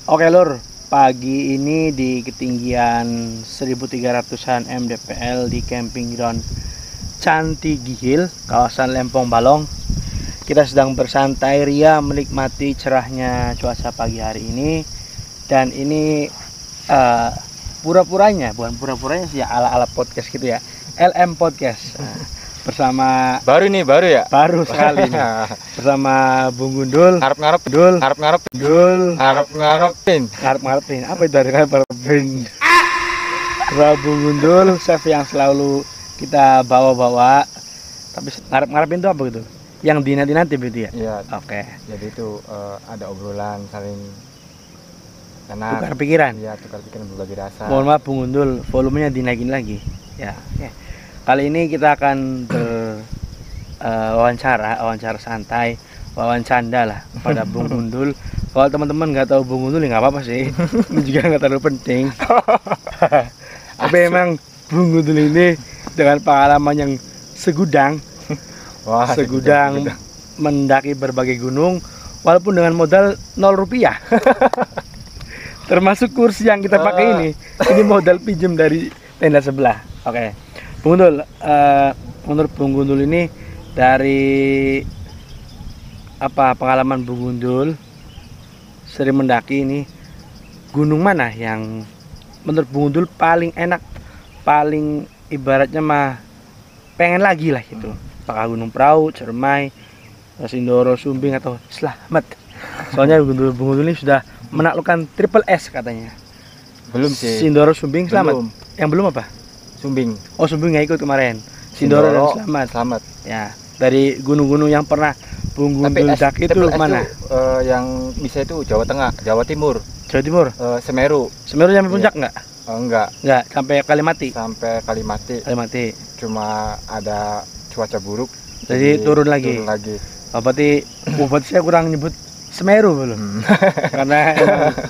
Oke lur, pagi ini di ketinggian 1300-an mdpl di camping ground Cantik Gihil, kawasan Lempong Balong. Kita sedang bersantai ria menikmati cerahnya cuaca pagi hari ini. Dan ini pura-puranya, bukan pura-puranya sih ya, ala-ala podcast gitu ya, LM Podcast. Bersama baru ya baru sekali nih. Bersama Bung Gundul ngarepin ngarepin apa itu, dari ngarepin Bung Gundul, chef yang selalu kita bawa-bawa. Tapi ngarepin itu apa gitu, yang dinanti begitu ya? Iya. Oke. Jadi itu ada obrolan saling enak, Tukar pikiran. ya tukar pikiran, berbagi rasa. Mohon maaf Bung Gundul, volumenya dinaikin lagi ya. Oke. Kali ini kita akan wawancara santai, wawancanda lah pada Bung Gundul. Kalau teman-teman nggak tahu Bung Gundul ya nggak apa-apa sih, ini juga nggak terlalu penting. Tapi emang Bung Gundul ini dengan pengalaman yang segudang mendaki berbagai gunung, walaupun dengan modal 0 rupiah. Termasuk kursi yang kita pakai ini modal pinjam dari tenda sebelah. Oke. Bung Gundul, menurut Bung Gundul ini, dari pengalaman Bung Gundul sering mendaki ini, gunung mana yang menurut Bung Gundul paling enak, paling ibaratnya mah pengen lagi lah gitu? Apakah Gunung Prau, Cermai, Sindoro, Sumbing, atau Slamet? Soalnya Bung Gundul ini sudah menaklukkan triple S katanya. Belum sih. Sindoro, Sumbing, Slamet. Belum. Yang belum apa? Sumbing. Oh, Sumbing nggak ikut kemarin. Sindoro dan Slamet. Ya, dari gunung-gunung yang pernah Bung Gundul daki itu mana? Yang bisa itu Jawa Tengah, Jawa Timur. Jawa Timur. Semeru. Semeru sampai puncak nggak? Enggak, sampai Kalimati. sampai Kalimati. Cuma ada cuaca buruk, Jadi turun lagi. Oh, berarti saya kurang nyebut Semeru belum. Karena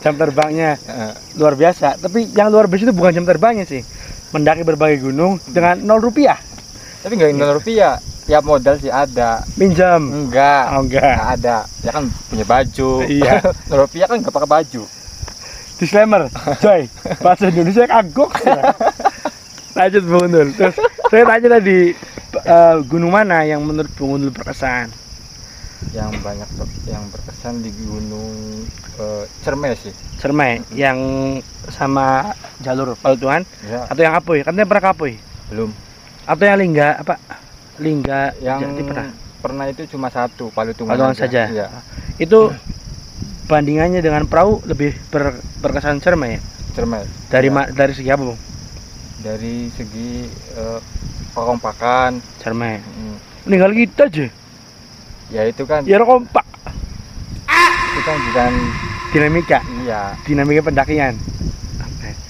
jam terbangnya luar biasa. Tapi yang luar biasa itu bukan jam terbangnya sih, mendaki berbagai gunung dengan 0 rupiah. Tapi nggak 0 rupiah, tiap modal sih ada. Minjam? Enggak. Enggak Ada, ya kan punya baju. Iya. 0 rupiah kan nggak pakai baju. Disclaimer, coy, bahasa Indonesia kagok. Lanjut Bung Gundul. Terus saya tanya tadi, gunung mana yang menurut Bung Gundul berkesan? Yang berkesan di gunung Cermai sih. Cermai, yang sama jalur Palutuhan Ya. atau yang Apoy? Katanya pernah ke Apoy? Belum. Atau yang Lingga Yang Jati pernah itu cuma satu, Palutungan saja. Ya. Itu bandingannya dengan perahu lebih berkesan Cermai ya? Cermai. Dari segi apa Bung? Dari segi kekompakan. Cermai. Meninggal kita aja. Ya itu kan. Ya kompak. Itu kan bukan Dinamika. Iya. Dinamika pendakian.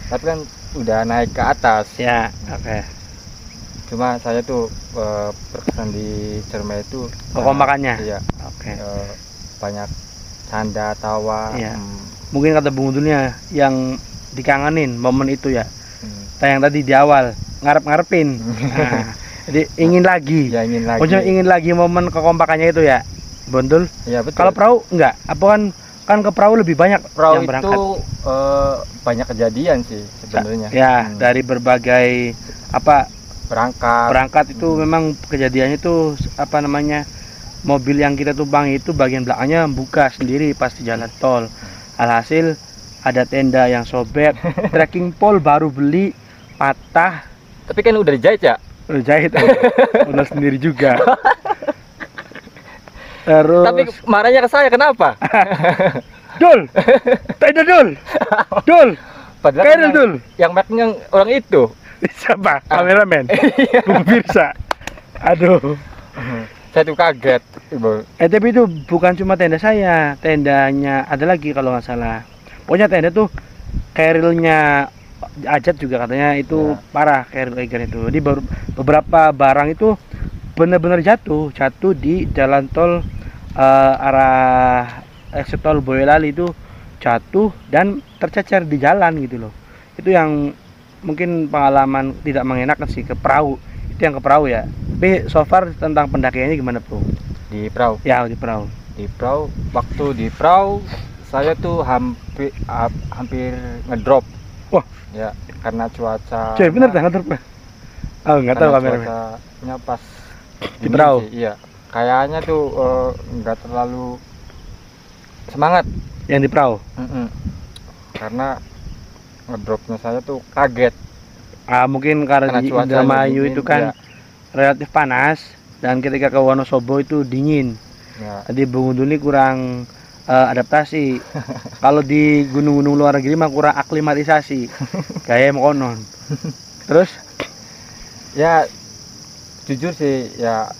Tapi kan udah naik ke atas. Ya, oke. Cuma saya tuh berkesan di Cermai itu Kekompakannya. Iya. Oke. Banyak canda tawa. Iya. Mungkin kata Bung Gundulnya yang dikangenin momen itu ya. Yang tadi di awal ngarepin. Nah, jadi ingin lagi. Ya, ingin lagi. Pokoknya ingin lagi momen kekompakannya itu ya, Bundul. Iya, betul. Kalau perahu enggak? Apa kan ke perahu lebih banyak perahu yang berangkat? Itu banyak kejadian sih sebenarnya. Ya, dari berbagai berangkat itu memang kejadiannya itu mobil yang kita tumpangi itu bagian belakangnya buka sendiri pas di jalan tol. Alhasil ada tenda yang sobek, trekking pole baru beli patah. Tapi kan udah dijahit ya? Udah jahit, udah sendiri juga. Terus. Tapi marahnya ke saya kenapa? Dul, tenda Dul. Padahal Kairil Dul. Yang make-nya orang itu. Siapa? Kameramen. Bung Pirsa. Aduh. Saya tuh kaget. Tapi itu bukan cuma tenda saya, tendanya ada lagi kalau nggak salah. Pokoknya tenda tuh Kairilnya Ajat juga katanya itu parah, Kairil Egan itu. Jadi beberapa barang itu benar-benar jatuh di jalan tol arah exit tol Boyolali itu, jatuh dan tercecer di jalan gitu loh. Itu yang mungkin pengalaman tidak mengenakan sih ke perahu. Itu yang ke perahu ya. Tapi so far tentang pendakiannya gimana Bro? Di perahu? Ya, di perahu. Di perahu, waktu di perahu saya tuh hampir ngedrop. Wah. Ya, karena cuaca. Cuy, bener dah ngatur. Oh, nggak tahu kameramen. Cuacanya pas Di perahu. Iya. Kayaknya tuh nggak terlalu semangat Yang di perahu. Karena ngedropnya saya tuh kaget. Mungkin karena di Indramayu itu kan relatif panas dan ketika ke Wonosobo itu dingin. Ya. Jadi Bung Undul ini kurang adaptasi. Kalau di gunung-gunung luar negeri mah kurang aklimatisasi. Kayak konon. Terus ya jujur sih ya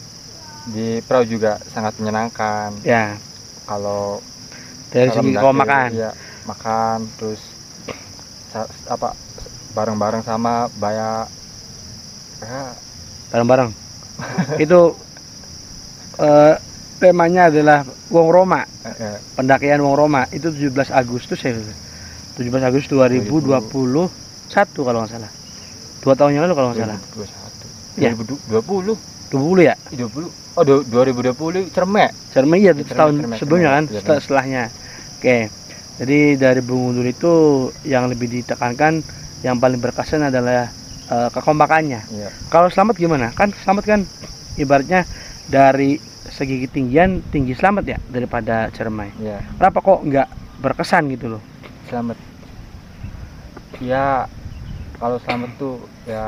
di perahu juga sangat menyenangkan. ya, Kalau dari segi kau makan. Ya, makan terus bareng-bareng sama ya, bareng-bareng. Itu temanya adalah Wong Roma. Pendakian Wong Roma itu 17 Agustus ya. 17 Agustus 2021 kalau nggak salah. 2 tahun yang lalu kalau nggak salah. 2021. Ya. 2020. 20 ya? 20. Oh, 2020 Cermek. Cermek ya, setahun sebelumnya kan, ya, setelahnya. Oke. Jadi dari Bung Undul itu yang lebih ditekankan, yang paling berkesan adalah kekompakannya. Ya. Kalau Slamet gimana? Kan Slamet kan ibaratnya dari segi ketinggian tinggi Slamet ya daripada Cermai. Ya. Kenapa kok nggak berkesan gitu loh? Slamet. Ya, kalau Slamet tuh ya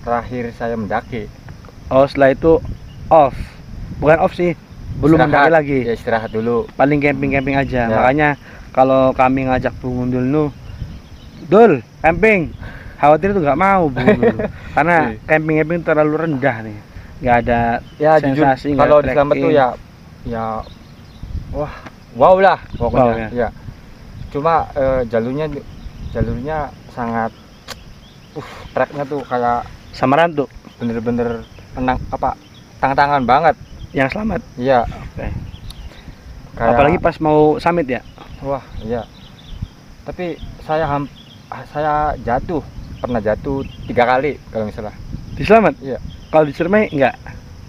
terakhir saya mendaki. Oh, setelah itu off. Bukan off sih, belum mendaki lagi. Ya, istirahat dulu. Paling camping-camping aja. Ya. Makanya kalau kami ngajak Bung Undul nu, Dul, camping. Khawatir tuh nggak mau Bung Undul. Karena camping-camping terlalu rendah nih. Nggak ada sensasi. Jujur, kalau di Slamet tuh ya wow lah pokoknya. Wow, ya. Ya. Cuma jalurnya sangat treknya tuh kayak samaran tuh. Bener-bener tangan-tangan banget. Yang Slamet. Iya. Oke. Kayak, apalagi pas mau summit ya. Wah, iya. Tapi saya pernah jatuh 3 kali kalau misalnya. Di Slamet? Iya. Kalau di Cermai enggak?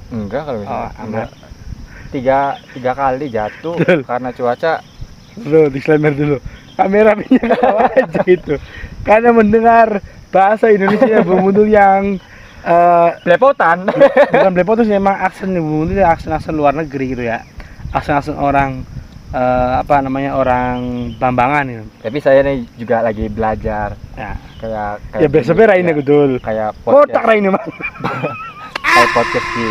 Enggak kalau misalnya. Enggak. Tiga kali jatuh karena cuaca. Bro, disclaimer dulu. Kamera punya kau aja itu. Karena mendengar bahasa Indonesia Bung Undul yang belepotan. Bukan belepotan sih, emang aksen Bung Undul aksen luar negeri gitu ya. Aksen orang orang Bambangan gitu. Tapi saya nih juga lagi belajar. Ya. Kayak ya biasa raine Gudul. Kayak podcast. Tak raine mah. Kayak podcast di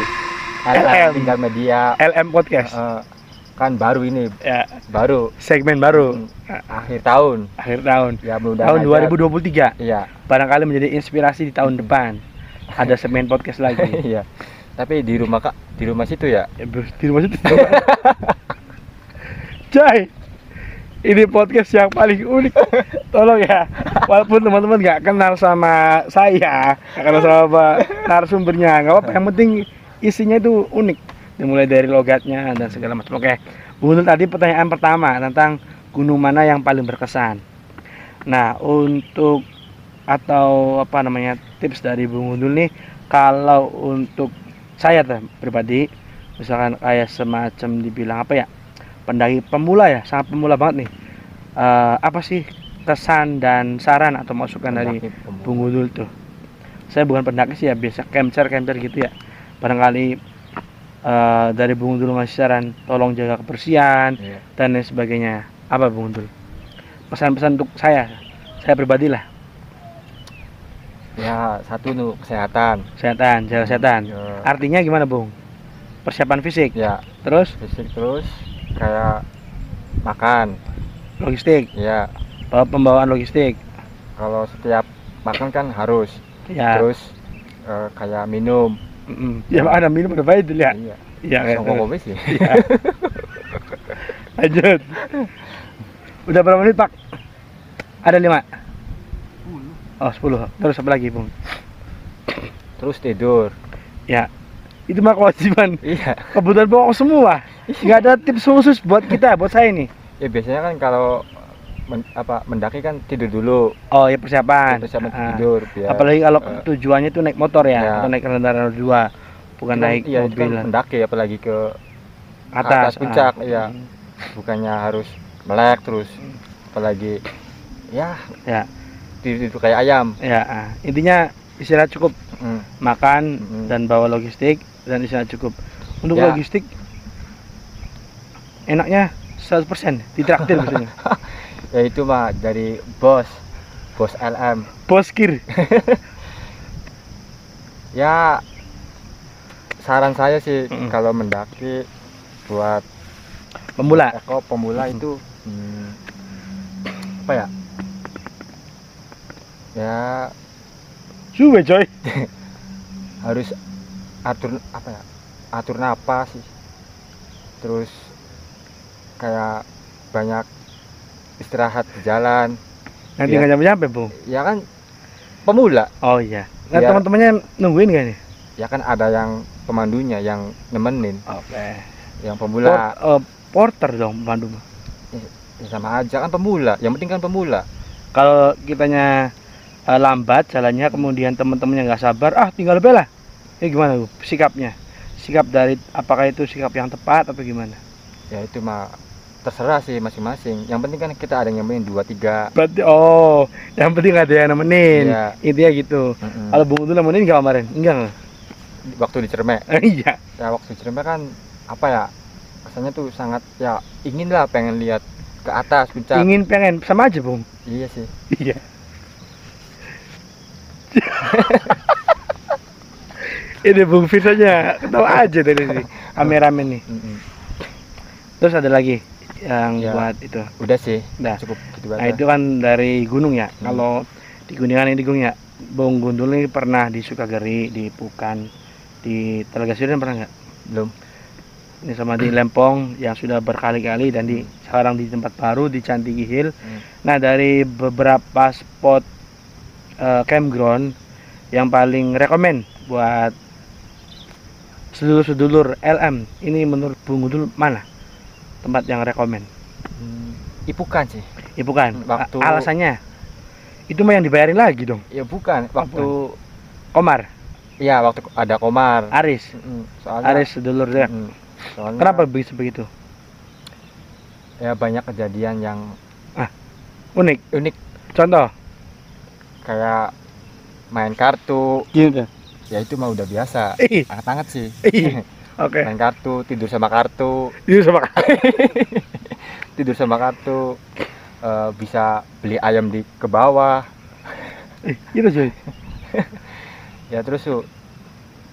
LM Tinggal Media. LM podcast. Kan baru ini. Ya. Baru. Segmen baru. Akhir tahun. Ya, tahun 2023. Iya. Barangkali menjadi inspirasi di tahun depan. Ada segmen podcast lagi. Iya. Tapi di rumah situ ya. Di rumah situ. Jai, ini podcast yang paling unik. Tolong ya, walaupun teman-teman nggak kenal sama saya, nggak kenal sama narasumbernya, nggak apa-apa. Yang penting isinya itu unik. Dimulai dari logatnya dan segala macam. Oke, untuk tadi pertanyaan pertama tentang gunung mana yang paling berkesan. Nah, untuk tips dari Bung Undul nih, kalau untuk saya pribadi, misalkan kayak semacam dibilang pendaki pemula ya, sangat pemula banget nih. Apa sih kesan dan saran atau masukan dari Bung Undul tuh? Saya bukan pendaki sih ya, biasa camper gitu ya. Barangkali dari Bung Undul ngasih saran, tolong jaga kebersihan dan lain sebagainya. Apa Bung Undul? Pesan-pesan untuk saya pribadi lah. Ya, satu tuh kesehatan, jaga kesehatan. Artinya gimana Bung? Persiapan fisik. Ya. Terus kayak makan, logistik. Ya. Pembawaan logistik. Kalau setiap makan kan harus. Ya. Terus kayak minum. Ya ada minum ada baik dulu ya. Iya. Kopi sih. Iya. Lanjut. Udah berapa menit Pak? Ada 5. 10. Oh 10. Terus apa lagi Bung? Terus tidur. Ya. Itu mah kewajiban. Iya. Kebutuhan pokok semua. Nggak ada tips khusus buat kita, buat saya nih. Ya biasanya kan kalau mendaki kan tidur dulu. Oh ya persiapan tidur biar, apalagi kalau tujuannya itu naik motor ya, atau naik kendaraan roda 2, bukan naik mobil. Kan mendaki apalagi ke atas puncak. Ya bukannya harus melek terus, apalagi ya Ya, tidur kayak ayam. ya. Intinya istirahat cukup, Mm. makan Mm. dan bawa logistik dan istirahat cukup. Untuk Ya. logistik enaknya 100% ditraktir biasanya. Ya itu mah dari bos LM. Boskir. Ya saran saya sih Mm. kalau mendaki buat Pemula. pemula Mm. itu apa ya? Ya Suwe coy. harus atur apa ya? Atur napas sih. Terus kayak banyak istirahat di jalan. Nanti Biar- nggak nyampe-nyampe, Bung. Ya kan pemula. Oh iya. Nah, Biar- teman-temannya nungguin gak nih? Ya kan ada yang pemandunya yang nemenin. Oke. Yang pemula Porter dong pemandu. ya sama aja kan pemula. Yang penting kan pemula. Kalau kitanya lambat jalannya, kemudian teman-temannya nggak sabar, tinggal bela. Ya gimana Bu? Sikapnya? Sikap dari apakah itu sikap yang tepat atau gimana? Ya itu mah terserah sih masing-masing. Yang penting kan kita ada yang nemenin 2-3. Berarti yang penting ada yang nemenin. Iya. Intinya gitu. Mm-mm. Kalau Bung itu nemenin nggak kemarin? Enggak. Waktu di Cermek. Iya. Ya waktu di Cermek kan apa ya? Rasanya tuh sangat ya ingin lah pengen lihat ke atas puncak. Ingin pengen sama aja, Bung. Iya sih. Iya. Ini Bung Fir saja ketawa aja dari sini. Kameramen nih. Mm-mm. Terus ada lagi yang Ya. buat itu. Udah sih. Udah. Cukup gitu Nah, aja. itu kan dari gunung ya. Hmm. Kalau di Kuningan ini gunung ya. Bung Gundul ini pernah di Sukageri, di Pukan, di Telaga Siring pernah nggak? Belum. Ini sama di Lempong yang sudah berkali-kali dan sekarang di tempat baru di Cantigi Hill. Nah, dari beberapa spot campground yang paling rekomen buat sedulur-sedulur LM, ini menurut Bung Gundul mana tempat yang rekomen? Bukan sih. Ya bukan. Waktu- Alasannya itu mah yang dibayarin lagi dong. Ya bukan. Waktu Komar, iya waktu ada Komar. Aris, Soalnya Aris sedulur dia. Soalnya Kenapa bisa begitu? ya banyak kejadian yang Unik. unik Contoh. kayak main kartu. Gitu. Ya itu mah udah biasa. Ih, Hangat-hangat sih. oke. Main kartu, tidur sama kartu, Itu sama. tidur sama kartu. Bisa beli ayam ke bawah. Gitu cuy. Ya terus tuh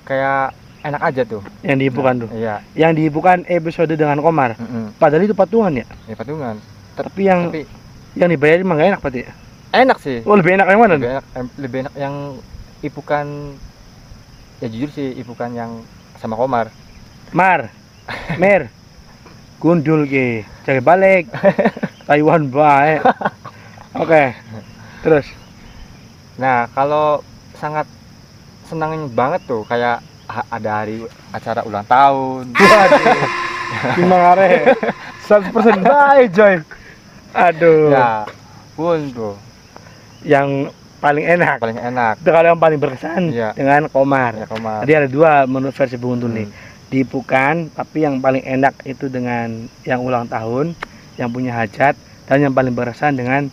kayak enak aja tuh. Yang di Ibukan tuh. Iya. Yang di Ibukan episode dengan Komar. Padahal itu patungan ya. Ya patungan. Tapi yang Tapi dibayarin mah gak enak berarti. enak sih. Oh, lebih enak yang mana? Lebih enak, lebih enak yang Ibukan. Ya jujur sih Ibukan yang sama Komar. Mer. Gundul ke. Cari balik. Taiwan bae. Oke. Terus Nah kalau sangat senang banget tuh kayak ada hari acara ulang tahun. waduh. Gimana are? 100% baik, Joy. Aduh. Ya pun tuh Yang paling enak. paling enak. Itu kalau yang paling berkesan Iya. dengan Komar. Ya Komar. Jadi ada dua menurut versi Bung Gundul nih. Hmm. Di Pukan, tapi yang paling enak itu dengan yang ulang tahun, yang punya hajat, dan yang paling berkesan dengan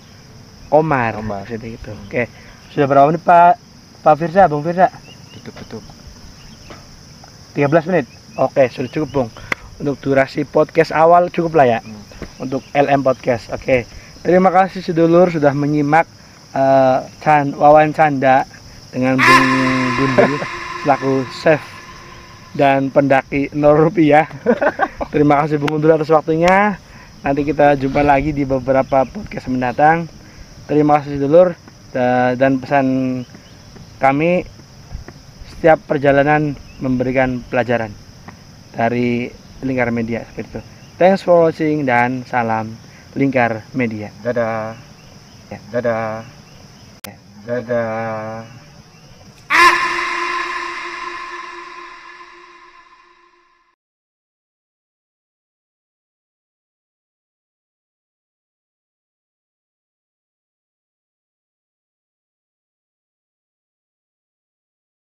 Komar. Komar. Seperti itu. Oke. Sudah berapa menit Pak Firza, Bung Firza? Tutup. 13 menit. Oke, sudah cukup, Bung. Untuk durasi podcast awal cukup lah ya. Untuk LM Podcast. Oke. Terima kasih sedulur sudah menyimak wawancara dengan Bung Gundul selaku chef dan pendaki 0 rupiah. Terima kasih Bung Gundul atas waktunya. Nanti kita jumpa lagi di beberapa podcast mendatang. Terima kasih sedulur, dan pesan kami, setiap perjalanan memberikan pelajaran dari Lingkar Media seperti itu. Thanks for watching dan salam Lingkar Media. Dadah. Ya. Dadah. Dadah.